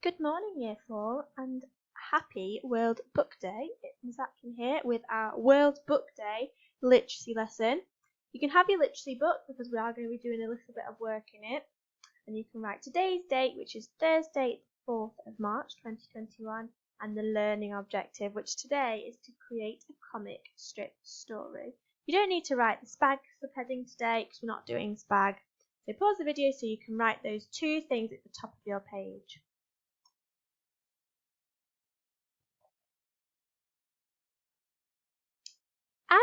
Good morning, Year 4, and happy World Book Day. It's Atkin here with our World Book Day literacy lesson. You can have your literacy book because we are going to be doing a little bit of work in it. And you can write today's date, which is Thursday, 4th of March 2021, and the learning objective, which today is to create a comic strip story. You don't need to write the SPAG subheading today because we're not doing SPAG. So pause the video so you can write those two things at the top of your page.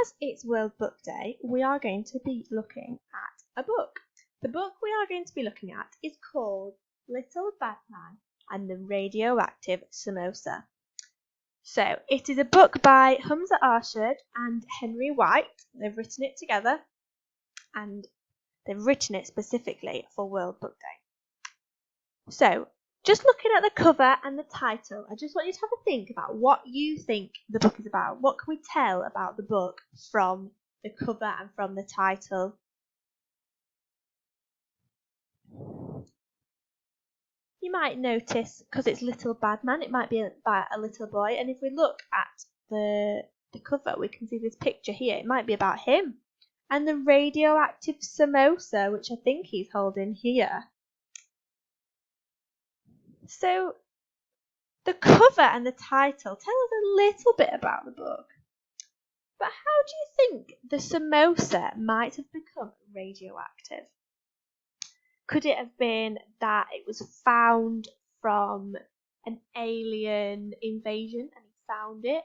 As it's World Book Day, we are going to be looking at a book. The book we are going to be looking at is called Little Bad Man and the Radioactive Samosa. So it is a book by Humza Arshad and Henry White. They've written it together and they've written it specifically for World Book Day. So just looking at the cover and the title, I just want you to have a think about what you think the book is about. What can we tell about the book from the cover and from the title? You might notice, because it's Little Bad Man, it might be about a little boy. And if we look at the cover, we can see this picture here. It might be about him. And the radioactive samosa, which I think he's holding here. So the cover and the title tell us a little bit about the book. But how do you think the samosa might have become radioactive? Could it have been that it was found from an alien invasion and he found it?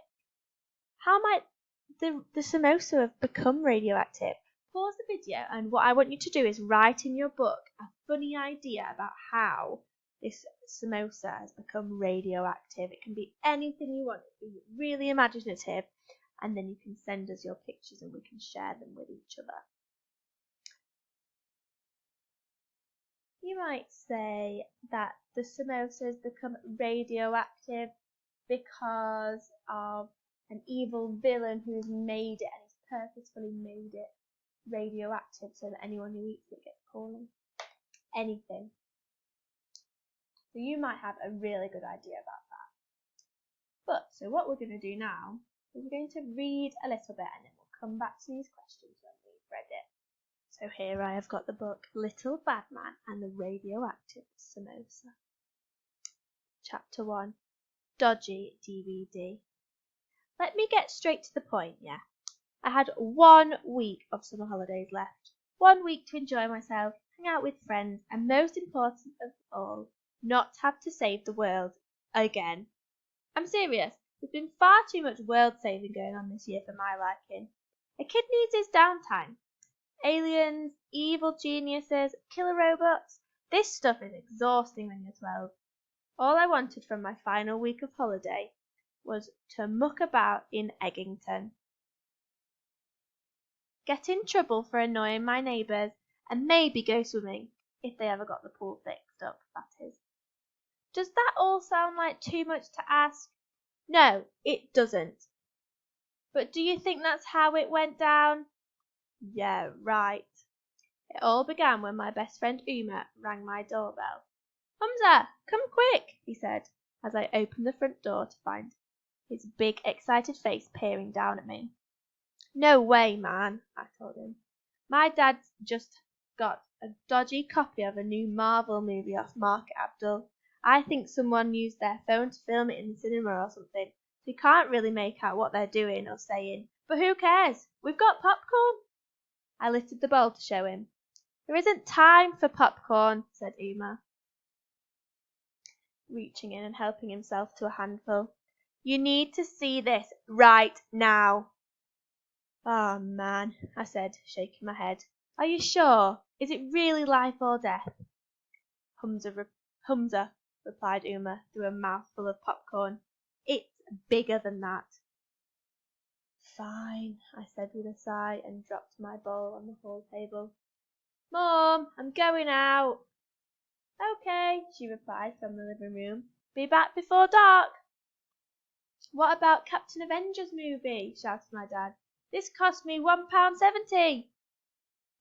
How might the samosa have become radioactive? Pause the video, and what I want you to do is write in your book a funny idea about how this samosa has become radioactive. It can be anything you want. It can be really imaginative, and then you can send us your pictures and we can share them with each other. You might say that the samosa has become radioactive because of an evil villain who's made it and has purposefully made it radioactive so that anyone who eats it gets poorly. Anything. So you might have a really good idea about that. So what we're going to do now is we're going to read a little bit and then we'll come back to these questions when we've read it. So here I have got the book Little Bad Man and the Radioactive Samosa. Chapter 1. Dodgy DVD. Let me get straight to the point, yeah. I had 1 week of summer holidays left. 1 week to enjoy myself, hang out with friends, and most important of all, not have to save the world again. I'm serious. There's been far too much world saving going on this year for my liking. A kid needs his downtime. Aliens, evil geniuses, killer robots. This stuff is exhausting when you're 12. All I wanted from my final week of holiday was to muck about in Eggington. Get in trouble for annoying my neighbours, and maybe go swimming, if they ever got the pool fixed up, that is. Does that all sound like too much to ask? No, it doesn't. But do you think that's how it went down? Yeah, right. It all began when my best friend Uma rang my doorbell. Humza, come quick, he said, as I opened the front door to find his big, excited face peering down at me. No way, man, I told him. My dad's just got a dodgy copy of a new Marvel movie off Market Abdul. I think someone used their phone to film it in the cinema or something. We can't really make out what they're doing or saying. But who cares? We've got popcorn. I lifted the bowl to show him. There isn't time for popcorn, said Uma, reaching in and helping himself to a handful. You need to see this right now. Oh, man, I said, shaking my head. Are you sure? Is it really life or death? Humza, replied Uma through a mouthful of popcorn. It's bigger than that. Fine, I said with a sigh and dropped my bowl on the hall table. Mom, I'm going out. Okay, she replied from the living room. Be back before dark. What about Captain Avengers movie? Shouted my dad. This cost me £1.70.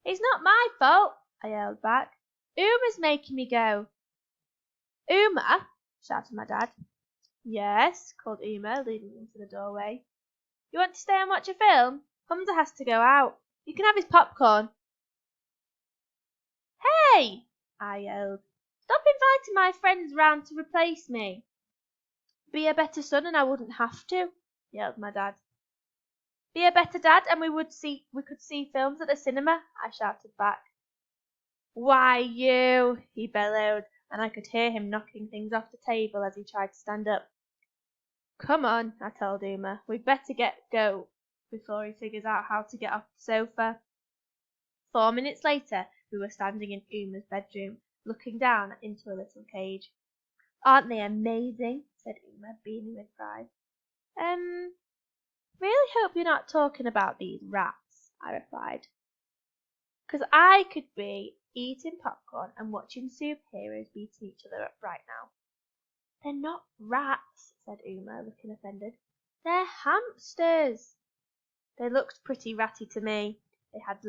It's not my fault, I yelled back. Uma's making me go. Uma? shouted my dad. Yes, called Uma, leading into the doorway. You want to stay and watch a film? Humza has to go out. You can have his popcorn. Hey! I yelled. Stop inviting my friends round to replace me. Be a better son and I wouldn't have to, yelled my dad. Be a better dad and we could see films at the cinema, I shouted back. Why you, he bellowed, and I could hear him knocking things off the table as he tried to stand up. Come on, I told Uma, we'd better go before he figures out how to get off the sofa. 4 minutes later, we were standing in Uma's bedroom, looking down into a little cage. Aren't they amazing? Said Uma, beaming with pride. Really hope you're not talking about these rats, I replied. 'Cause I could be eating popcorn and watching superheroes beating each other up right now. They're not rats, said Uma, looking offended. They're hamsters. They looked pretty ratty to me. They had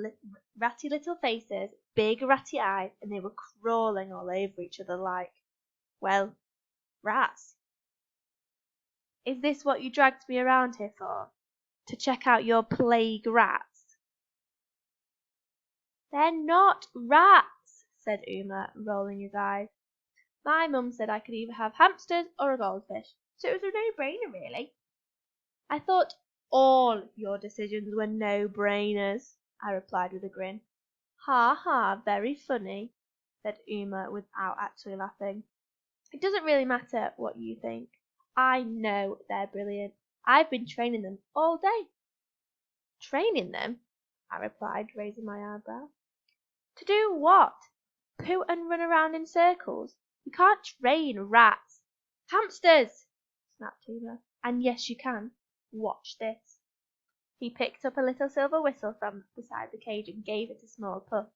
ratty little faces, big ratty eyes, and they were crawling all over each other like, well, rats. Is this what you dragged me around here for? To check out your plague rats? They're not rats, said Uma, rolling his eyes. My mum said I could either have hamsters or a goldfish, so it was a no-brainer really. I thought all your decisions were no-brainers, I replied with a grin. Ha ha, very funny, said Uma without actually laughing. It doesn't really matter what you think. I know they're brilliant. I've been training them all day. Training them? I replied, raising my eyebrow. To do what? Poo and run around in circles? You can't train rats. Hamsters! Snapped Uma. And yes, you can. Watch this. He picked up a little silver whistle from beside the cage and gave it a small puff.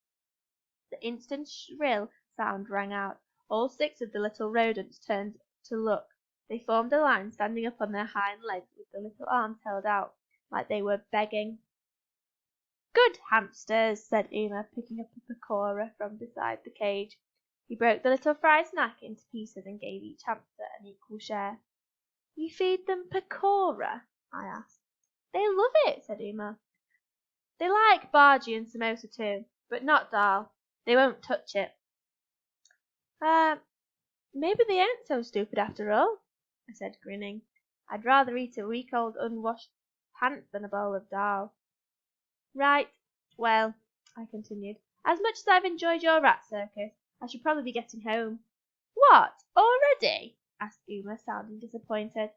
The instant shrill sound rang out. All 6 of the little rodents turned to look. They formed a line, standing up on their hind legs with the little arms held out, like they were begging. Good hamsters, said Uma, picking up a pakora from beside the cage. He broke the little fried snack into pieces and gave each hamster an equal share. You feed them pakora? I asked. They love it, said Uma. They like bhaji and samosa too, but not dal. They won't touch it. Maybe they ain't so stupid after all, I said, grinning. I'd rather eat a week-old unwashed pant than a bowl of dal. Right, well, I continued, as much as I've enjoyed your rat circus, I should probably be getting home. What, already? Asked Uma, sounding disappointed.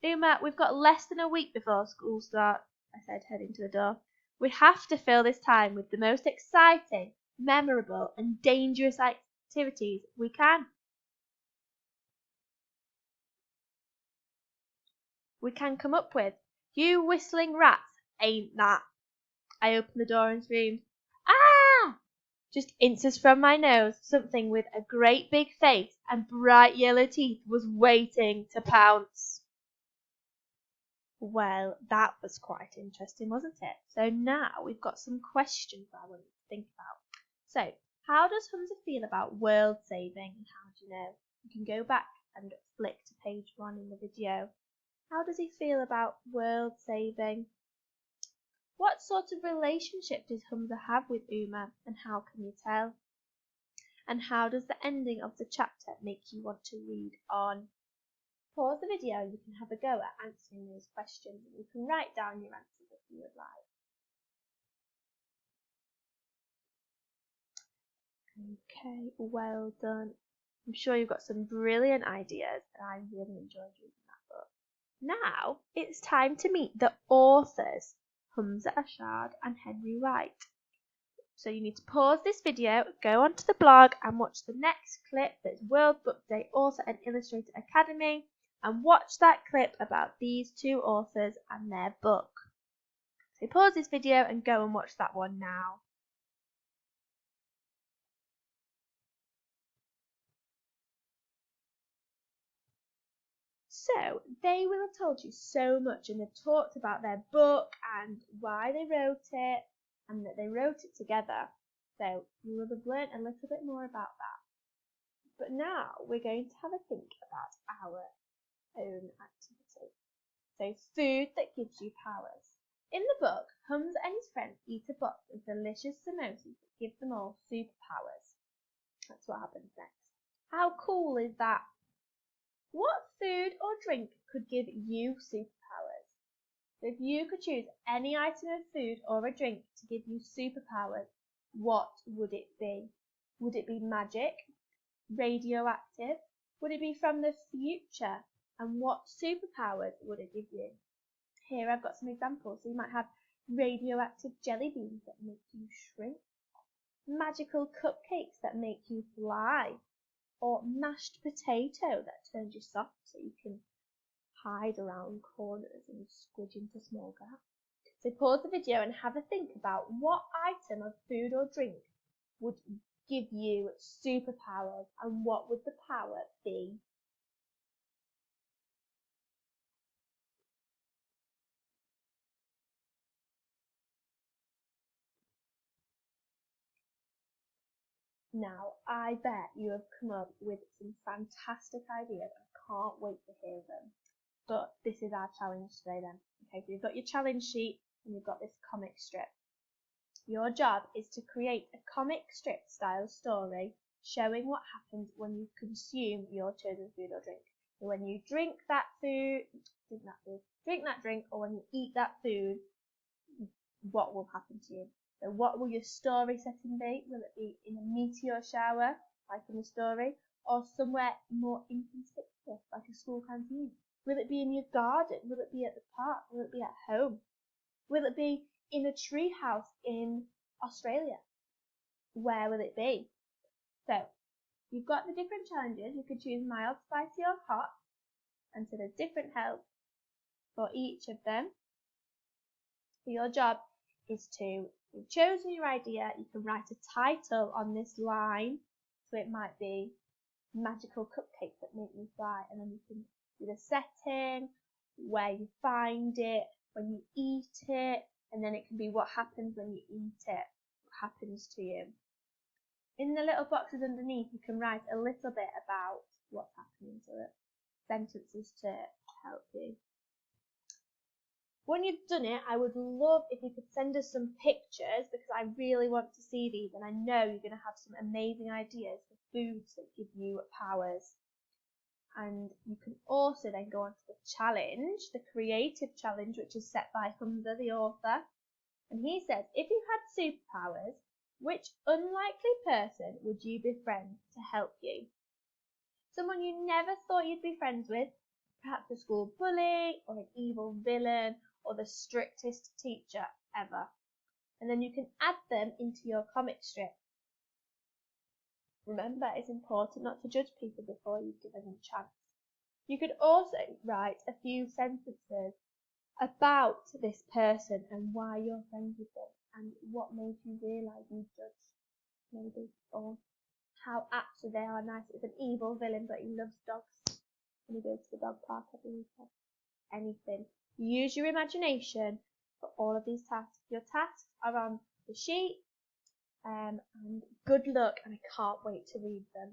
Uma, we've got less than a week before school starts, I said, heading to the door. We have to fill this time with the most exciting, memorable, and dangerous activities we can. We can come up with. You whistling rats, ain't that? I opened the door and screamed, ah! Just inches from my nose, something with a great big face and bright yellow teeth was waiting to pounce. Well, that was quite interesting, wasn't it? So now we've got some questions I want you to think about. So, how does Humza feel about world saving and how do you know? You can go back and flick to page 1 in the video. How does he feel about world saving? What sort of relationship does Humza have with Uma and how can you tell? And how does the ending of the chapter make you want to read on? Pause the video and you can have a go at answering those questions and you can write down your answers if you would like. Okay, well done. I'm sure you've got some brilliant ideas and I really enjoyed reading that book. Now it's time to meet the authors, Humza Ashad and Henry Wright. So you need to pause this video, go onto the blog and watch the next clip that's World Book Day Author and Illustrator Academy and watch that clip about these 2 authors and their book. So pause this video and go and watch that one now. So they will have told you so much and they've talked about their book and why they wrote it and that they wrote it together. So you will have learnt a little bit more about that. But now we're going to have a think about our own activity. So food that gives you powers. In the book, Humza and his friends eat a box of delicious samosas that give them all superpowers. That's what happens next. How cool is that? What food or drink could give you superpowers? So if you could choose any item of food or a drink to give you superpowers, what would it be? Would it be magic? Radioactive? Would it be from the future? And what superpowers would it give you? Here I've got some examples. So you might have radioactive jelly beans that make you shrink, magical cupcakes that make you fly, or mashed potato that turns you soft so you can hide around corners and squidge into small gaps. So pause the video and have a think about what item of food or drink would give you superpowers and what would the power be? Now, I bet you have come up with some fantastic ideas. I can't wait to hear them. But this is our challenge today then. Okay, so you've got your challenge sheet and you've got this comic strip. Your job is to create a comic strip style story showing what happens when you consume your chosen food or drink. So when you drink that drink, or when you eat that food, what will happen to you? So what will your story setting be? Will it be in a meteor shower, like in the story, or somewhere more inconspicuous, like a school canteen? Will it be in your garden? Will it be at the park? Will it be at home? Will it be in a tree house in Australia? Where will it be? So you've got the different challenges. You could choose mild, spicy or hot, and so there's different help for each of them. So your job is to, you've chosen your idea, you can write a title on this line. So it might be magical cupcakes that make you fly, and then you can do the setting, where you find it, when you eat it, and then it can be what happens when you eat it, what happens to you. In the little boxes underneath, you can write a little bit about what's happening to it, sentences to help you. When you've done it, I would love if you could send us some pictures, because I really want to see these, and I know you're going to have some amazing ideas for foods that give you powers. And you can also then go on to the challenge, the creative challenge, which is set by Humza, the author. And he says, if you had superpowers, which unlikely person would you befriend to help you? Someone you never thought you'd be friends with, perhaps a school bully or an evil villain or the strictest teacher ever. And then you can add them into your comic strip. Remember, it's important not to judge people before you give them a chance. You could also write a few sentences about this person and why you're friends with them and what made you realise you judged, maybe, or how actually they are nice. It's an evil villain, but he loves dogs and he goes to the dog park every weekend. Anything. Use your imagination for all of these tasks. Your tasks are on the sheet. And good luck, and I can't wait to read them.